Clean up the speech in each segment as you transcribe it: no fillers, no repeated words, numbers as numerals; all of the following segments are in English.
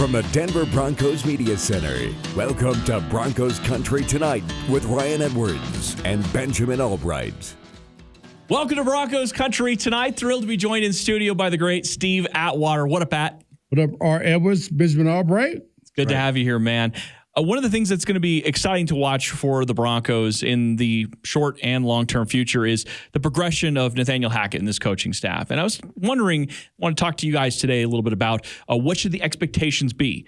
from the Denver Broncos Media Center, welcome to Broncos Country Tonight with Ryan Edwards and Benjamin Allbright. Welcome to Broncos Country Tonight. Thrilled to be joined in studio by the great Steve Atwater. What up, Pat? What up, R. Edwards, Benjamin Allbright? It's good to have you here, man. One of the things that's going to be exciting to watch for the Broncos in the short and long-term future is the progression of Nathaniel Hackett and this coaching staff. And I was wondering, I want to talk to you guys today a little bit about what should the expectations be?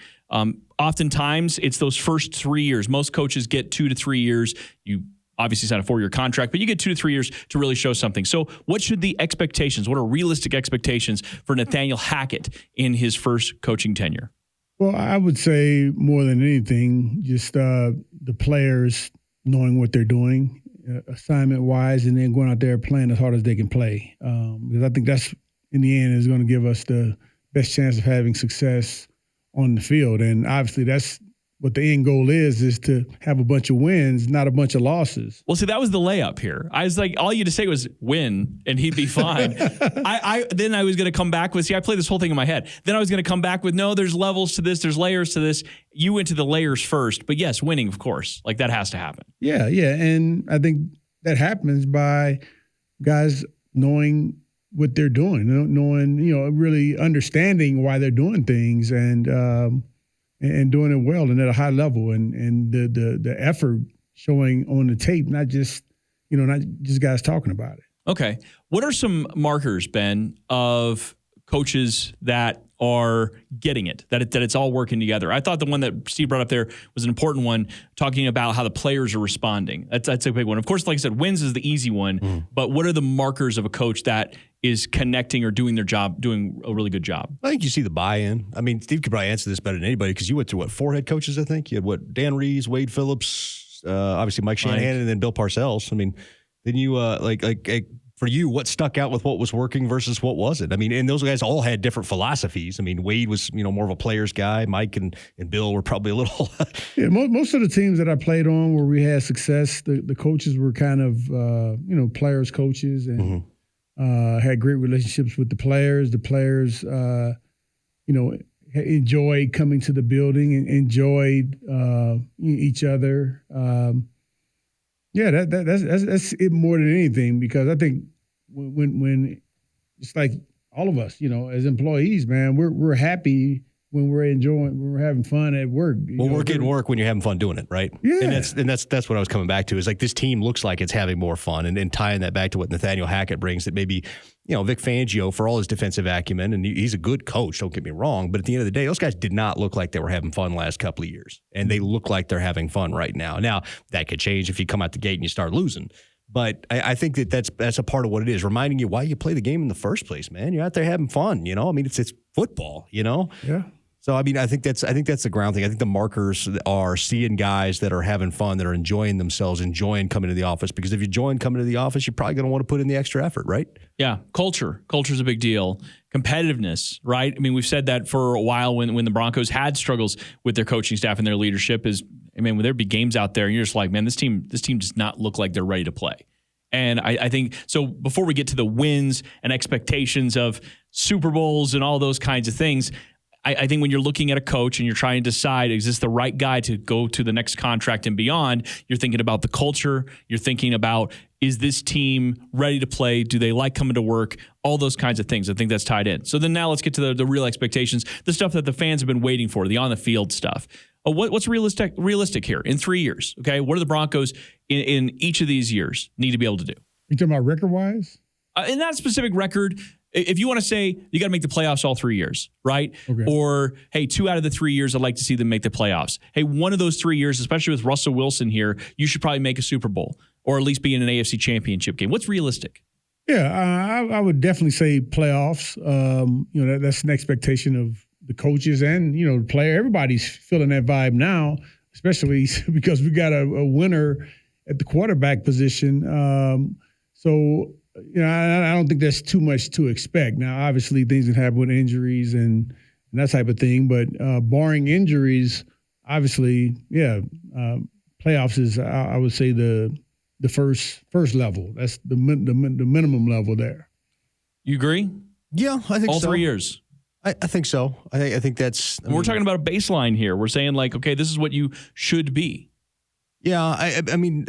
Oftentimes, it's those first 3 years. Most coaches get 2 to 3 years. You obviously sign a 4-year contract, but you get 2 to 3 years to really show something. So what should the expectations, what are realistic expectations for Nathaniel Hackett in his first coaching tenure? Well, I would say more than anything, just the players knowing what they're doing, assignment-wise, and then going out there playing as hard as they can play. Because I think that's, in the end, is going to give us the best chance of having success on the field. And obviously that's what the end goal is to have a bunch of wins, not a bunch of losses. Well, see, that was the layup here. I was like, all you had to say was win, and he'd be fine. Then I was going to come back with, I played this whole thing in my head. Then I was going to come back with, no, there's levels to this, there's layers to this. You went to the layers first. But yes, winning, of course. Like, that has to happen. Yeah. And I think that happens by guys knowing what they're doing, knowing, really understanding why they're doing things and doing it well and at a high level, and the effort showing on the tape, not just guys talking about it. Okay. What are some markers, Ben, of coaches that are getting it, that it's all working together? I thought the one that Steve brought up there was an important one, talking about how the players are responding. That's a big one. Of course, like I said, wins is the easy one, but what are the markers of a coach that is connecting or doing their job, doing a really good job? I think you see the buy-in. I mean, Steve could probably answer this better than anybody because you went through, 4 head coaches, I think? You had, Dan Reeves, Wade Phillips, obviously Mike Shanahan, and then Bill Parcells. I mean, then you, for you, what stuck out with what was working versus what wasn't? I mean, and those guys all had different philosophies. I mean, Wade was, more of a player's guy. Mike and Bill were probably a little. Yeah, most of the teams that I played on where we had success, the coaches were kind of, players, coaches, and had great relationships with the players. The players, enjoyed coming to the building and enjoyed each other. That's it more than anything, because I think when it's like all of us, as employees, man, we're happy when we're having fun at work. We're getting work when you're having fun doing it, right? Yeah. And that's what I was coming back to, is like this team looks like it's having more fun, and tying that back to what Nathaniel Hackett brings, that maybe, Vic Fangio, for all his defensive acumen, and he's a good coach, don't get me wrong, but at the end of the day, those guys did not look like they were having fun the last couple of years, and they look like they're having fun right now. Now, that could change if you come out the gate and you start losing. But I think that's a part of what it is, reminding you why you play the game in the first place, man. You're out there having fun, I mean, it's football, Yeah. So, I mean, I think that's the ground thing. I think the markers are seeing guys that are having fun, that are enjoying themselves, enjoying coming to the office. Because if you join coming to the office, you're probably going to want to put in the extra effort, right? Yeah, culture's a big deal. Competitiveness, right? I mean, we've said that for a while when the Broncos had struggles with their coaching staff and their leadership. When there'd be games out there and you're just like, man, this team does not look like they're ready to play. And I think, so before we get to the wins and expectations of Super Bowls and all those kinds of things, I think when you're looking at a coach and you're trying to decide, is this the right guy to go to the next contract and beyond, you're thinking about the culture. You're thinking about, is this team ready to play? Do they like coming to work? All those kinds of things. I think that's tied in. So then now let's get to the real expectations, the stuff that the fans have been waiting for, the on-the-field stuff. What's realistic here in 3 years? Okay, what do the Broncos in each of these years need to be able to do? You talking about record-wise? In that specific record, if you want to say you got to make the playoffs all 3 years, right? Okay. Or, hey, 2 out of the 3 years, I'd like to see them make the playoffs. Hey, one of those 3 years, especially with Russell Wilson here, you should probably make a Super Bowl or at least be in an AFC championship game. What's realistic? Yeah, I would definitely say playoffs. That's an expectation of the coaches and, the player. Everybody's feeling that vibe now, especially because we got a winner at the quarterback position. I don't think there's too much to expect. Now, obviously, things can happen with injuries and that type of thing. But barring injuries, obviously, playoffs is, I would say, the first level. That's the minimum level there. You agree? Yeah, I think all so. 3 years. I think so. I think that's. We're talking about a baseline here. We're saying like, okay, this is what you should be. Yeah, I mean,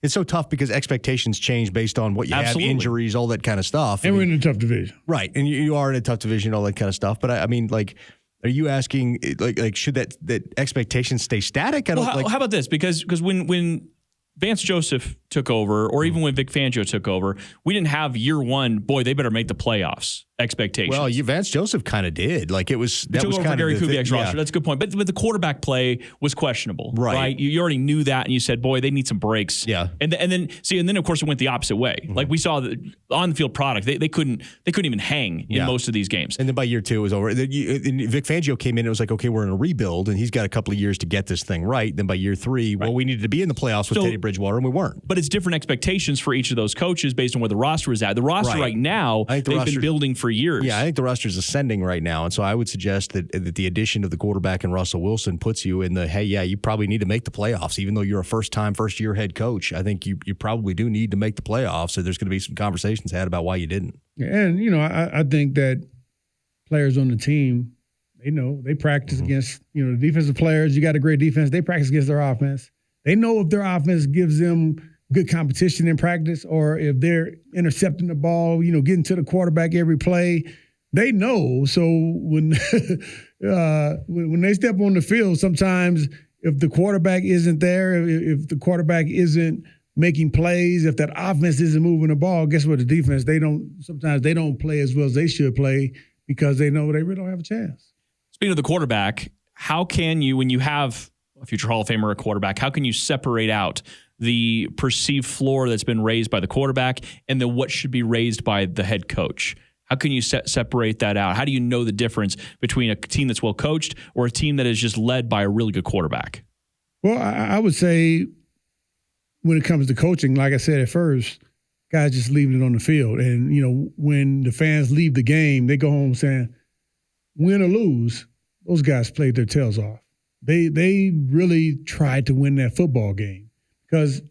it's so tough because expectations change based on what you have, injuries, all that kind of stuff. And we're in a tough division. Right, and you are in a tough division, all that kind of stuff. But I mean, like, are you asking, like should that expectations stay static? How about this? Because when Vance Joseph took over, or even when Vic Fangio took over, we didn't have year one, boy, they better make the playoffs expectations. Well, Vance Joseph kind of did. Like it was that was kind of Gary Kubiak's roster. That's a good point. But the quarterback play was questionable, right? You already knew that, and you said, boy, they need some breaks. Yeah. And then of course it went the opposite way. Mm-hmm. Like we saw the on the field product, they couldn't even hang in most of these games. And then by year two it was over. Vic Fangio came in. It was like, okay, we're in a rebuild, and he's got a couple of years to get this thing right. Then by year three, well, we needed to be in the playoffs with Teddy Bridgewater, and we weren't. But it's different expectations for each of those coaches based on where the roster is at. The roster right now, they've been building for years. Yeah, I think the roster's ascending right now. And so I would suggest that the addition of the quarterback and Russell Wilson puts you in the, hey, yeah, you probably need to make the playoffs. Even though you're a first-year head coach, I think you probably do need to make the playoffs. So there's going to be some conversations had about why you didn't. And, I think that players on the team, they practice against, the defensive players. You got a great defense. They practice against their offense. They know if their offense gives them good competition in practice, or if they're intercepting the ball, getting to the quarterback every play, they know. So when they step on the field, sometimes if the quarterback isn't there, if the quarterback isn't making plays, if that offense isn't moving the ball, guess what? The defense, sometimes they don't play as well as they should play because they know they really don't have a chance. Speaking of the quarterback, how can you, when you have a future Hall of Famer or a quarterback, how can you separate out the perceived floor that's been raised by the quarterback and then what should be raised by the head coach? How can you separate that out? How do you know the difference between a team that's well coached or a team that is just led by a really good quarterback? Well, I would say when it comes to coaching, like I said at first, guys just leaving it on the field. And, when the fans leave the game, they go home saying, win or lose, those guys played their tails off. They really tried to win that football game. Because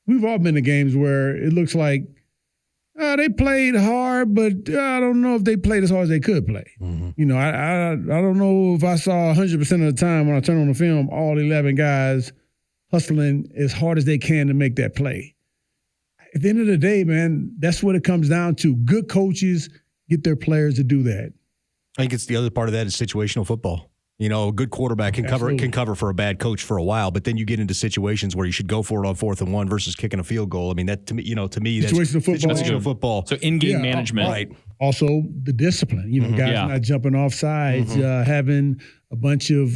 we've all been in games where it looks like they played hard, but I don't know if they played as hard as they could play. Mm-hmm. I don't know if I saw 100% of the time when I turn on the film, all 11 guys hustling as hard as they can to make that play. At the end of the day, man, that's what it comes down to. Good coaches get their players to do that. I think it's the other part of that is situational football. A good quarterback can cover for a bad coach for a while, but then you get into situations where you should go for it on 4th and 1 versus kicking a field goal. I mean, that to me, that's situational football. So in-game management, right? Also, the discipline. Guys not jumping off sides, having a bunch of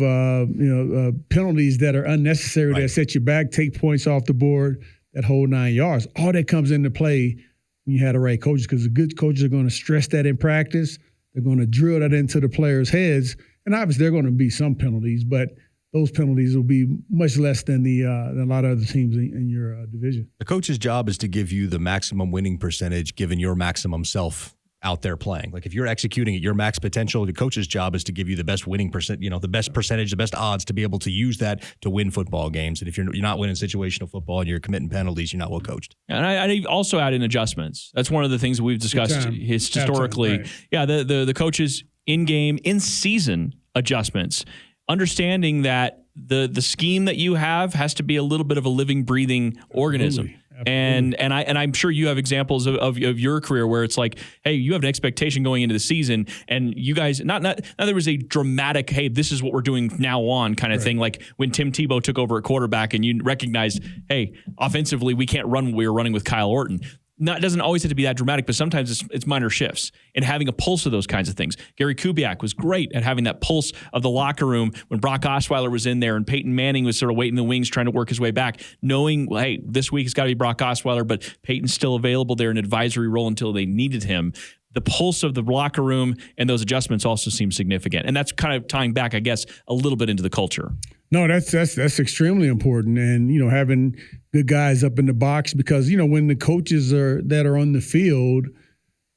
penalties that are unnecessary that set you back, take points off the board, that whole 9 yards. All that comes into play when you have the right coaches, because the good coaches are going to stress that in practice. They're going to drill that into the players' heads. And obviously, there are going to be some penalties, but those penalties will be much less than a lot of other teams in your division. The coach's job is to give you the maximum winning percentage given your maximum self out there playing. Like if you're executing at your max potential, the coach's job is to give you the best winning percent, the best percentage, the best odds to be able to use that to win football games. And if you're not winning situational football and you're committing penalties, you're not well coached. And I also add in adjustments. That's one of the things that we've discussed historically. Right. Yeah, the coaches in-game, in-season adjustments, understanding that the scheme that you have has to be a little bit of a living, breathing organism. Absolutely. And I'm sure you have examples of your career where it's like, hey, you have an expectation going into the season, and you guys not there was a dramatic, hey, this is what we're doing now on kind of thing, like when Tim Tebow took over at quarterback and you recognized, hey, offensively we can't run what we were running with Kyle Orton. It doesn't always have to be that dramatic, but sometimes it's minor shifts and having a pulse of those kinds of things. Gary Kubiak was great at having that pulse of the locker room when Brock Osweiler was in there and Peyton Manning was sort of waiting in the wings trying to work his way back, knowing, well, hey, this week it's got to be Brock Osweiler, but Peyton's still available there in an advisory role until they needed him. The pulse of the locker room and those adjustments also seem significant. And that's kind of tying back, I guess, a little bit into the culture. No, that's extremely important. And, having good guys up in the box, because, when the coaches that are on the field,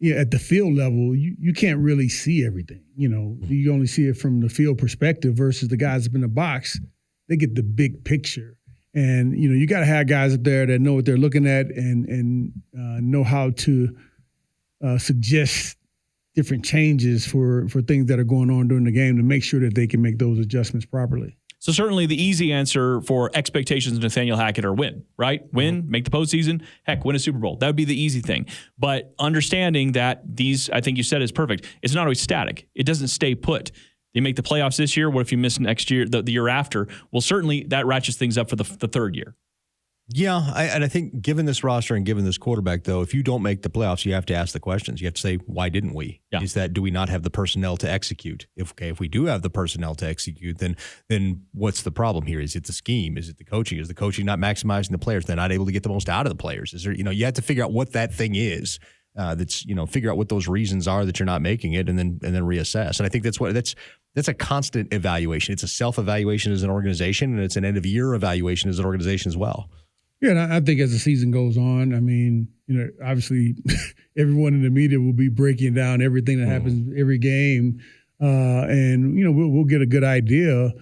at the field level, you can't really see everything. You only see it from the field perspective versus the guys up in the box. They get the big picture. And, you got to have guys up there that know what they're looking at and know how to suggest different changes for things that are going on during the game to make sure that they can make those adjustments properly. So certainly the easy answer for expectations of Nathaniel Hackett are win, right? Win, make the postseason, heck, win a Super Bowl. That would be the easy thing. But understanding that these, I think you said, is perfect. It's not always static. It doesn't stay put. You make the playoffs this year. What if you miss next year, the year after? Well, certainly that ratchets things up for the third year. Yeah, I think given this roster and given this quarterback, though, if you don't make the playoffs, you have to ask the questions. You have to say, why didn't we? Yeah. Is that, do we not have the personnel to execute? If we do have the personnel to execute, then what's the problem here? Is it the scheme? Is it the coaching? Is the coaching not maximizing the players? They're not able to get the most out of the players. Is there, you have to figure out what that thing is. Figure out what those reasons are that you're not making it, and then reassess. And I think that's a constant evaluation. It's a self-evaluation as an organization, and it's an end-of-year evaluation as an organization as well. Yeah, and I think as the season goes on, I mean, obviously everyone in the media will be breaking down everything that happens every game. And we'll get a good idea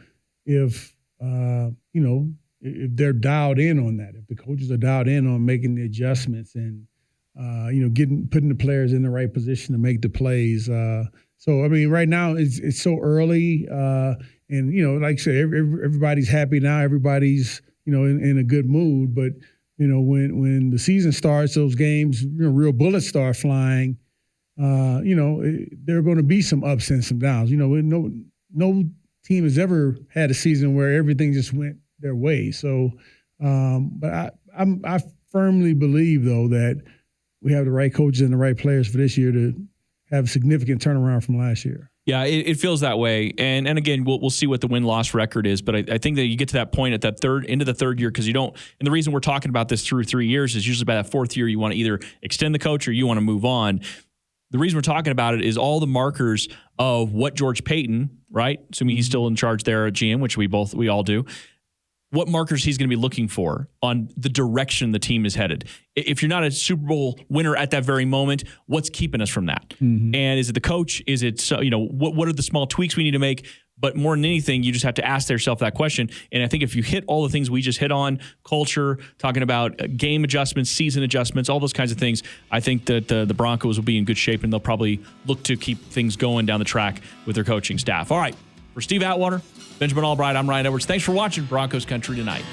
if they're dialed in on that, if the coaches are dialed in on making the adjustments and, putting the players in the right position to make the plays. So, I mean, right now it's so early. And, like I said, everybody's happy now. Everybody's, in a good mood. But, when the season starts, those games, real bullets start flying, there are going to be some ups and some downs. No team has ever had a season where everything just went their way. So, but I firmly believe, though, that we have the right coaches and the right players for this year to have a significant turnaround from last year. Yeah, it feels that way. And again, we'll see what the win-loss record is. But I think that you get to that point at that into the third year, because you don't, and the reason we're talking about this through 3 years is usually by that fourth year, you want to either extend the coach or you want to move on. The reason we're talking about it is all the markers of what George Payton, right? Assuming he's still in charge there at GM, which we all do. What markers he's going to be looking for on the direction the team is headed. If you're not a Super Bowl winner at that very moment, what's keeping us from that? Mm-hmm. And is it the coach? Is it, what are the small tweaks we need to make? But more than anything, you just have to ask yourself that question. And I think if you hit all the things we just hit on, culture, talking about game adjustments, season adjustments, all those kinds of things, I think that the Broncos will be in good shape, and they'll probably look to keep things going down the track with their coaching staff. All right, for Steve Atwater, Benjamin Allbright, I'm Ryan Edwards. Thanks for watching Broncos Country Tonight.